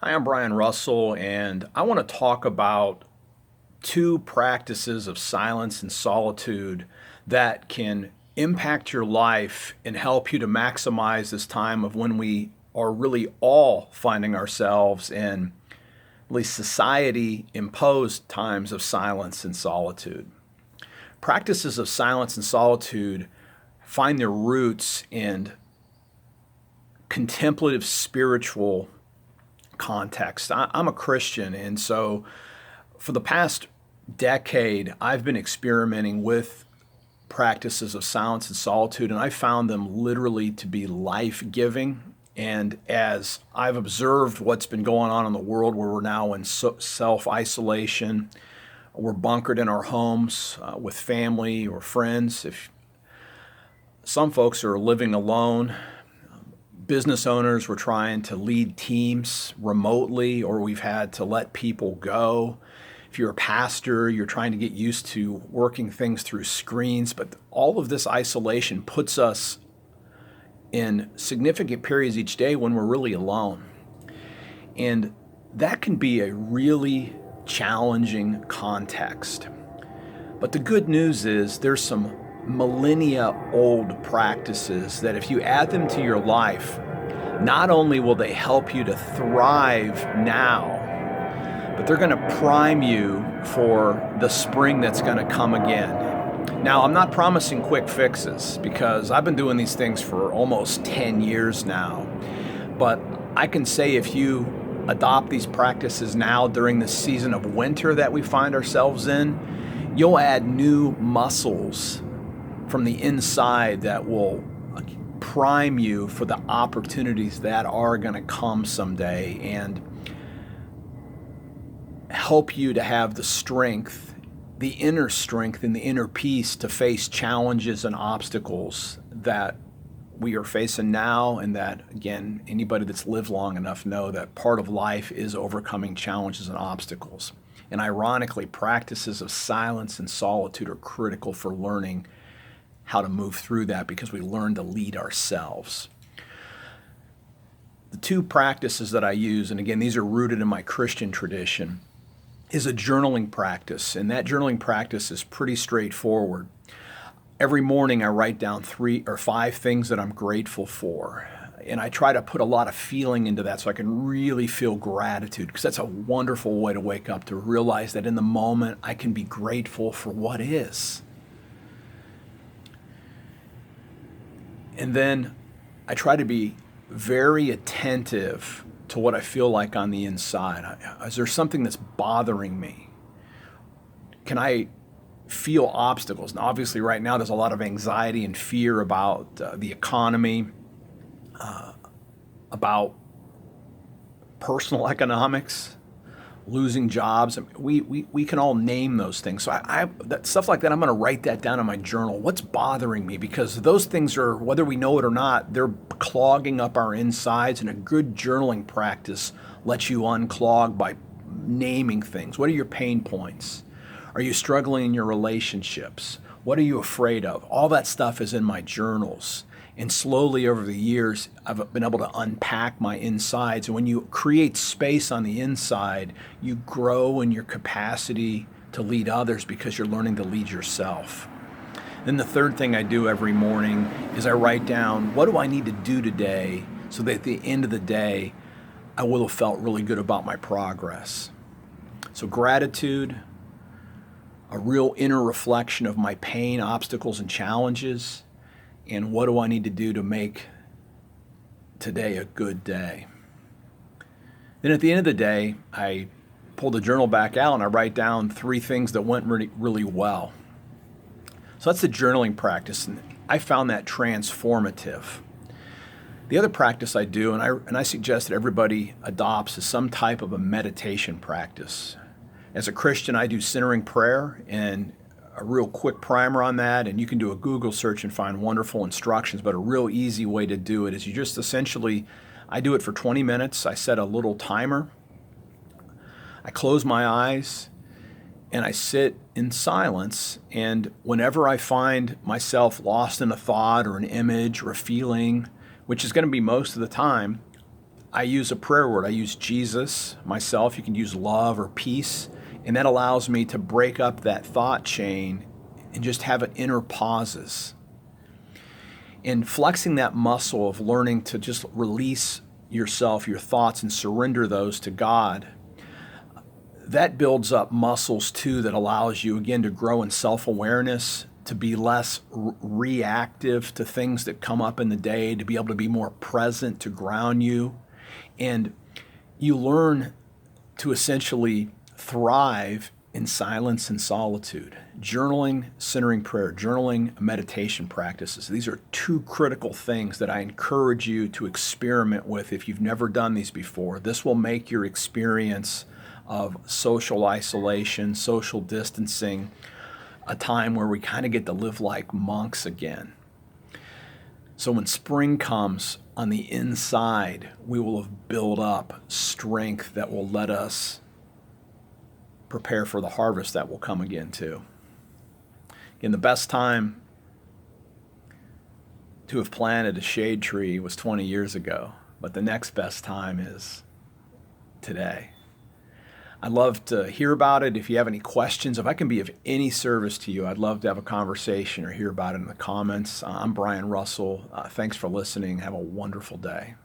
Hi, I'm Brian Russell, and I want to talk about two practices of silence and solitude that can impact your life and help you to maximize this time of when we are really all finding ourselves in at least society imposed times of silence and solitude. Practices of silence and solitude find their roots in contemplative spiritual context. I'm a Christian, and so for the past decade, I've been experimenting with practices of silence and solitude, and I found them literally to be life giving. And as I've observed what's been going on in the world, where we're now in self isolation, we're bunkered in our homes with family or friends. If some folks are living alone, business owners were trying to lead teams remotely, or we've had to let people go. If you're a pastor, you're trying to get used to working things through screens. But all of this isolation puts us in significant periods each day when we're really alone. And that can be a really challenging context. But the good news is there's some millennia old practices that if you add them to your life, not only will they help you to thrive now, but they're going to prime you for the spring that's going to come again. Now, I'm not promising quick fixes because I've been doing these things for almost 10 years now. But I can say if you adopt these practices now during the season of winter that we find ourselves in, you'll add new muscles from the inside that will prime you for the opportunities that are going to come someday and help you to have the strength, the inner strength and the inner peace to face challenges and obstacles that we are facing now, and that, again, anybody that's lived long enough know that part of life is overcoming challenges and obstacles. And ironically, practices of silence and solitude are critical for learning how to move through that because we learn to lead ourselves. The two practices that I use, and again, these are rooted in my Christian tradition, is a journaling practice. And that journaling practice is pretty straightforward. Every morning I write down 3 or 5 things that I'm grateful for. And I try to put a lot of feeling into that so I can really feel gratitude, because that's a wonderful way to wake up, to realize that in the moment I can be grateful for what is. And then I try to be very attentive to what I feel like on the inside. Is there something that's bothering me? Can I feel obstacles? And obviously right now there's a lot of anxiety and fear about the economy, about personal economics, losing jobs. I mean, we can all name those things. So that stuff like that, I'm going to write that down in my journal. What's bothering me? Because those things are, whether we know it or not, they're clogging up our insides, and a good journaling practice lets you unclog by naming things. What are your pain points? Are you struggling in your relationships? What are you afraid of? All that stuff is in my journals. And slowly over the years, I've been able to unpack my insides. And when you create space on the inside, you grow in your capacity to lead others because you're learning to lead yourself. Then the third thing I do every morning is I write down, what do I need to do today so that at the end of the day, I will have felt really good about my progress. So gratitude, a real inner reflection of my pain, obstacles, and challenges, and what do I need to do to make today a good day? Then at the end of the day, I pull the journal back out and I write down 3 things that went really, really well. So that's the journaling practice, and I found that transformative. The other practice I do, and I suggest that everybody adopts, is some type of a meditation practice. As a Christian, I do centering prayer, and a real quick primer on that, and you can do a Google search and find wonderful instructions, but a real easy way to do it is you just essentially, I do it for 20 minutes. I set a little timer. I close my eyes and I sit in silence, and whenever I find myself lost in a thought or an image or a feeling, which is going to be most of the time, I use a prayer word. I use Jesus, myself. You can use love or peace. And that allows me to break up that thought chain and just have an inner pauses. And flexing that muscle of learning to just release yourself, your thoughts, and surrender those to God, that builds up muscles too that allows you again to grow in self-awareness, to be less reactive to things that come up in the day, to be able to be more present, to ground you. And you learn to essentially thrive in silence and solitude. Journaling, centering prayer, journaling, meditation practices. These are two critical things that I encourage you to experiment with if you've never done these before. This will make your experience of social isolation, social distancing, a time where we kind of get to live like monks again. So when spring comes on the inside, we will have built up strength that will let us prepare for the harvest that will come again too. Again, the best time to have planted a shade tree was 20 years ago, but the next best time is today. I'd love to hear about it. If you have any questions, if I can be of any service to you, I'd love to have a conversation or hear about it in the comments. I'm Brian Russell. Thanks for listening. Have a wonderful day.